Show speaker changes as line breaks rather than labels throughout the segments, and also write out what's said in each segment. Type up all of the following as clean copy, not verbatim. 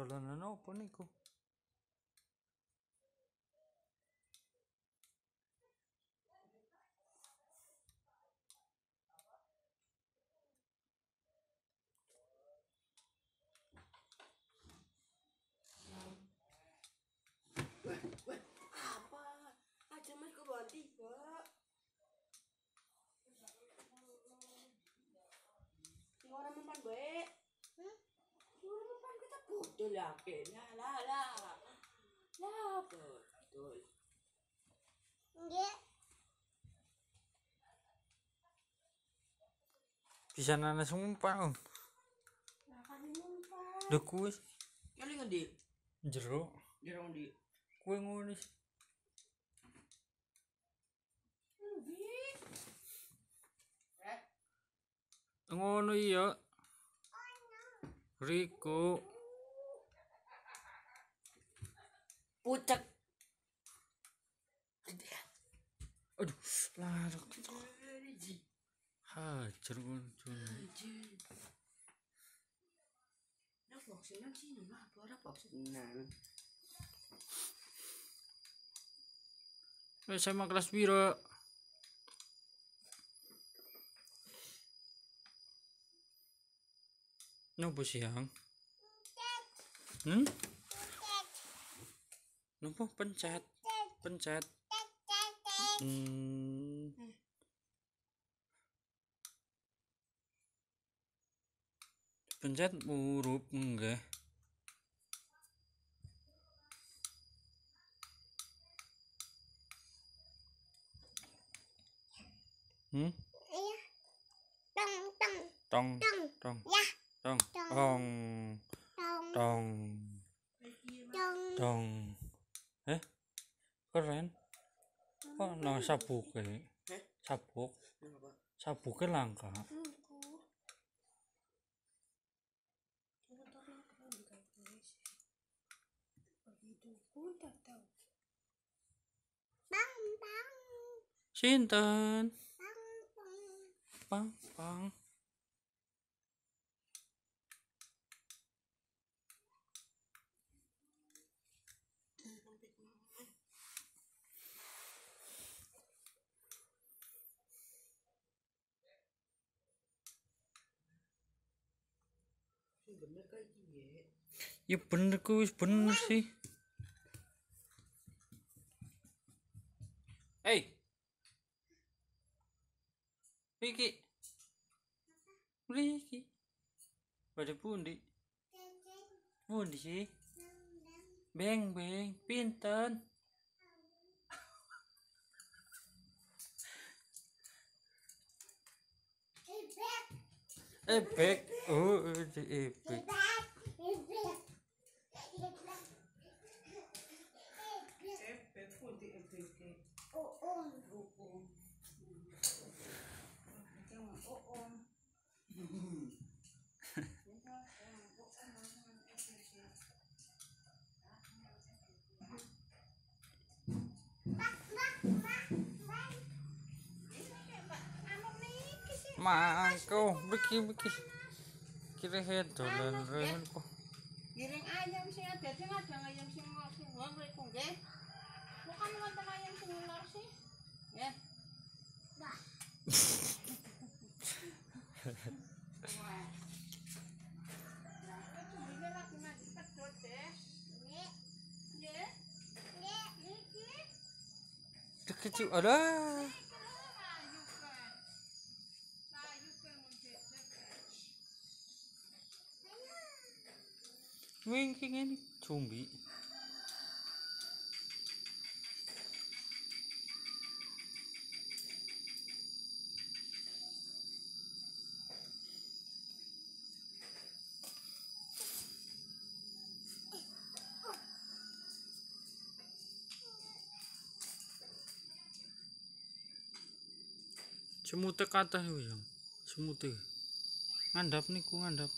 Dolanan apa niku?
Apa? Aja mas kok bawa tiba. Sing ora mempan bae. Sing ora mempan kita bodoh lah akhirnya. Lah. Betul.
Nggih.
Bisa nana sumpah om.
Lah kan mempan.
Lho kuwi
Kali ngendi?
jero.
Jero ngendi?
Kuwi ngono.
Ngendi?
Ngono iya. Riko.
Pucek.
Aduh, larang. Hajar kuncun.
Nah, boxing sini mah apa boxing? Nah.
SMA kelas piro? Nopo siang? Nopo pencet? Pencet huruf enggak?
Iya. Tong.
Tong.
Ya.
Tong. Keren. Kok nang sabuke? Sabuke langka. Sinten? Pang.
Bener kayak gini.
Ya bener kuwi bener sih. Hey. Riki. Pada pundi? Pundi sih? Beng, pinten. Ebek. Oh, di ebek. Mangko, biki. Kira dolan remen kok.
Giring ayam sing ada ayam sing wong mriku nggih. Bukan wonten ayam sing ular sih. Nggih. Nah. Wah. Nah, ini lagi mati pedot deh. Nggih. Niki.
Kecil ada. Winking ini cumbi. Semute kathah yo ya. Semute. Ngandhap niku ngandhap.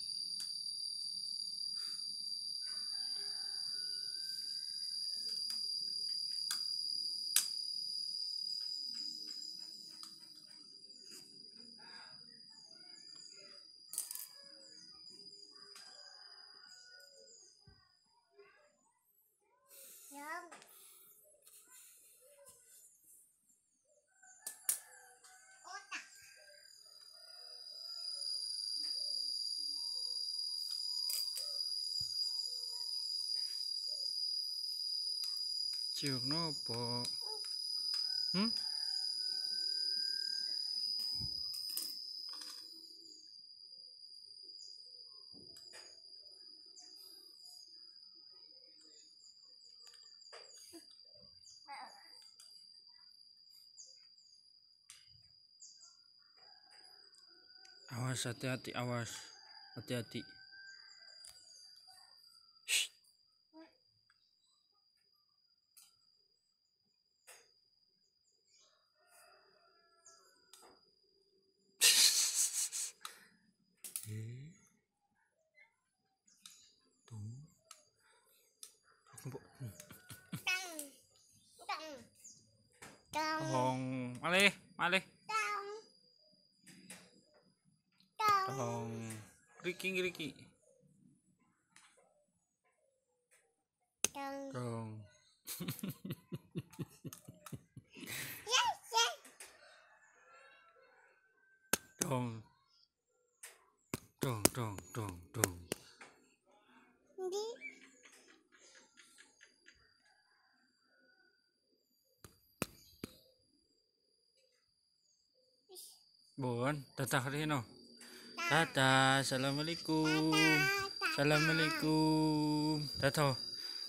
Ciuk nopo? Hmm? Awas, hati-hati, awas. Hati-hati. Shh. Tong, malih, malih. Tong, Riki. Tong. Dong. Dong. Bon, tatah rino. Tata, assalamualaikum. Assalamualaikum. Tata.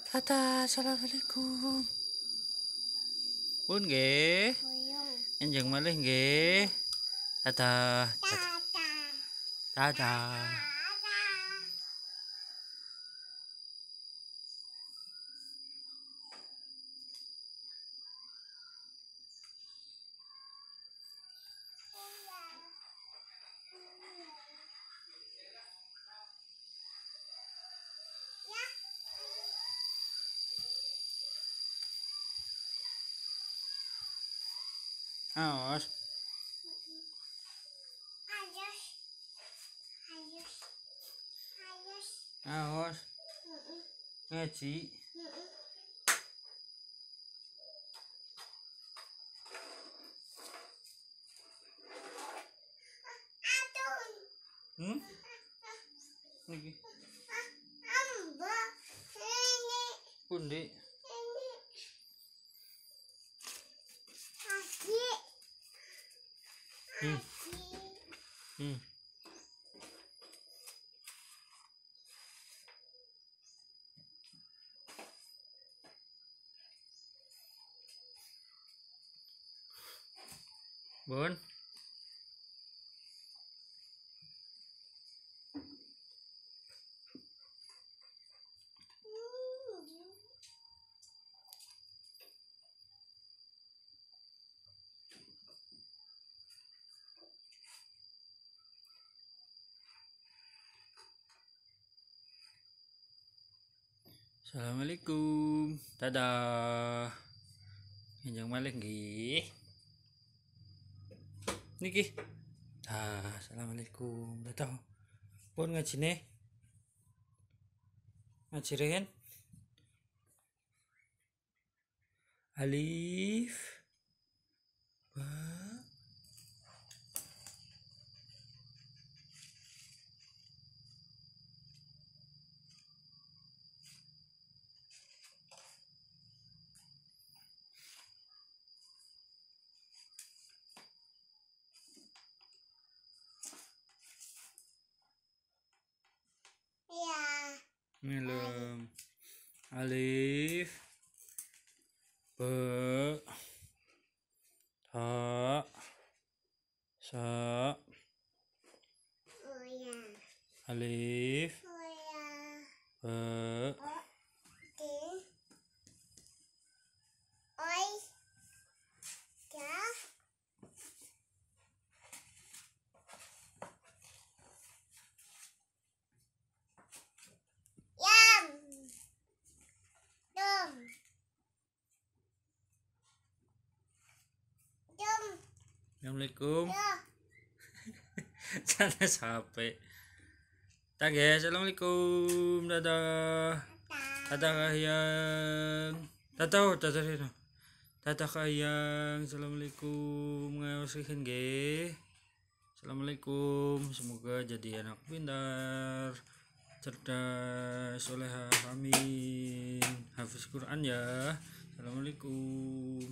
Tata, assalamualaikum. Pun nggih. Enjang malih nggih. Tata. Tata. Awas. Awas. Ngaji. Niki. Pundi. Bon. Assalamualaikum. Dadah. Enjang malih nggih. Niki. Assalamualaikum. Dadah. Pun ngajine. Ngaji rehen. Alif. Ba. Melem. Alif. Ba. Ta. Sa. Alif. Ba. Assalamualaikum. Sana sampai. Tak guys, assalamualaikum. Dadah. Dadah kahiyang. Dadah Rino. Dadah kahiyang. Assalamualaikum. Ngawasihin nggih. Assalamualaikum. Semoga jadi anak pintar, cerdas, solehah. Amin. Hafiz Quran ya. Assalamualaikum.